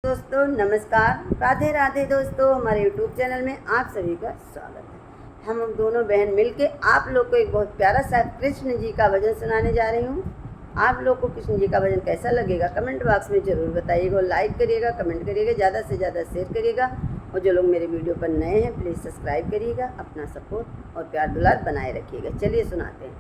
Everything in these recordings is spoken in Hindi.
दोस्तों नमस्कार, राधे राधे। दोस्तों हमारे यूट्यूब चैनल में आप सभी का स्वागत है। हम दोनों बहन मिलके आप लोग को एक बहुत प्यारा सा कृष्ण जी का भजन सुनाने जा रही हूँ। आप लोग को कृष्ण जी का भजन कैसा लगेगा कमेंट बॉक्स में ज़रूर बताइएगा। लाइक करिएगा, कमेंट करिएगा, ज़्यादा से ज़्यादा शेयर करिएगा। और जो लोग मेरे वीडियो पर नए हैं प्लीज़ सब्सक्राइब करिएगा। अपना सपोर्ट और प्यार दुलार बनाए रखिएगा। चलिए सुनाते हैं।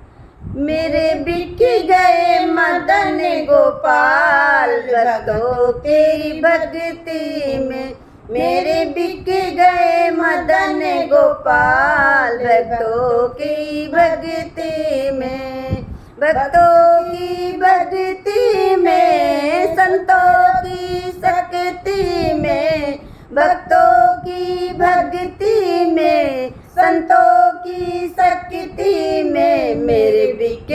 मेरे बिक गए मदन गोपाल भक्तों तेरी भक्ति में। मेरे बिक गए मदन गोपाल भक्तों की भक्ति में। भक्तों की भक्ति में, संतों की शक्ति में। भक्तों की भक्ति में, संतों की शक्ति में। मेरे बिक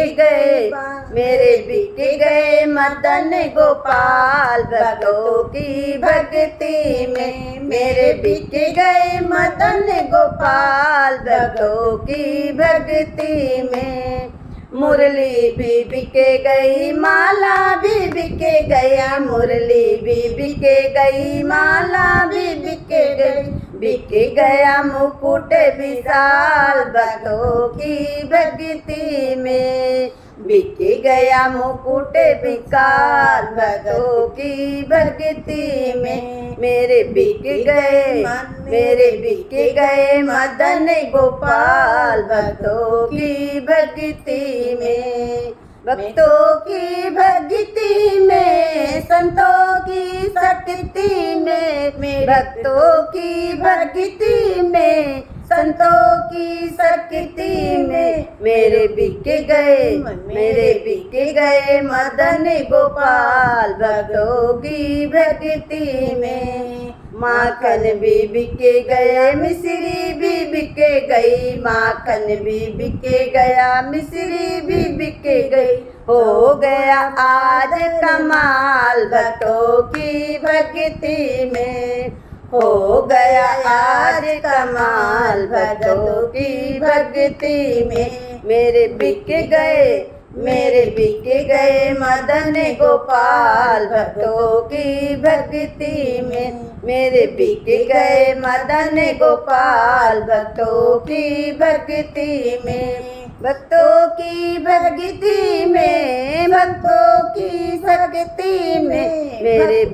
गए मदन गोपाल भक्तों की भक्ति में। मेरे बिक गए मदन गोपाल भक्तों की भक्ति में। मुरली भी बिके गई, माला भी बिके गया। मुरली भी बिके गई, माला भी बिके गई। बिके गया मुकुट विशाल भक्तों की भक्ति में। बिके गया मुकुट विशाल भक्तों की भक्ति में। मेरे बिक गए मदन गोपाल भक्तों की भक्ति में। भक्तों की भक्ति में, संतों की शक्ति में। भक्तों की भक्ति में, संतों की शक्ति में। मेरे बिक गए मदन गोपाल भक्तों की भक्ति में। माखन भी बिके गया, मिश्री भी बिके गई। माखन भी बिके गया, मिश्री भी बिके गई। हो गया आज कमाल भक्तों की भक्ति में। हो गया आज कमाल भक्तों की भक्ति में। मेरे बिक गए मदन गोपाल भक्तों की भक्ति में। मेरे बिक गए मदन गोपाल भक्तों की भक्ति में। भक्तों की भक्ति में, भक्तों की शक्ति में। मेरे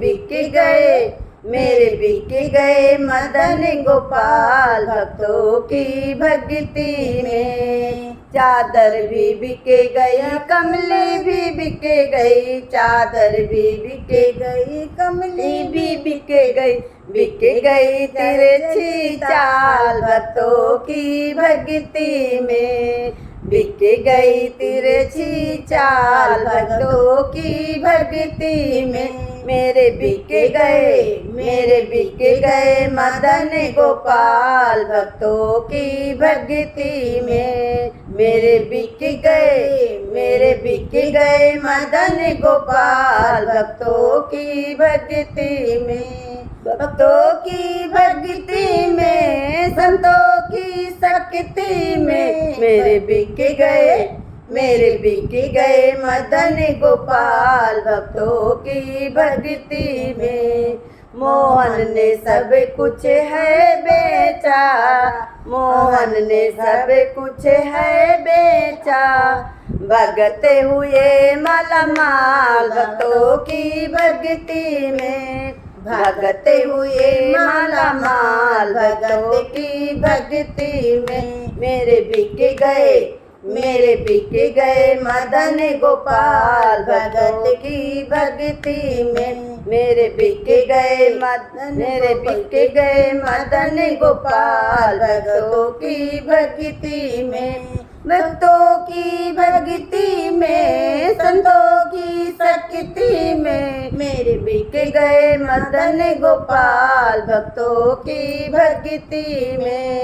बिक गए मदन गोपाल भक्तों की भक्ति में। चादर भी बिके गई, कमली भी बिके गई। चादर भी बिके गई, कमली भी बिके गई। बिके गई तिरछी चाल भक्तों की भक्ति में। बिके गई तिरछी चाल भक्तों की भक्ति में। मेरे बिक गए मदन गोपाल भक्तों की भक्ति में। मेरे बिक गए मदन गोपाल भक्तों की भक्ति में। भक्तों की भक्ति में, संतों की शक्ति में। मेरे बिक गए मदन गोपाल भक्तों की भक्ति में। मोहन ने सब कुछ है बेचा, मोहन ने सब कुछ है बेचा। भगते हुए मालामाल भक्तों की भक्ति में। भगते हुए मालामाल भक्तों की भक्ति में। मेरे बिक गए मदन गोपाल भक्तों की भक्ति में। मेरे बिक गए मदन गोपाल भक्तों की भक्ति में। भक्तों की भक्ति में, संतों की शक्ति में। मेरे बिक गए मदन गोपाल भक्तों की भक्ति में।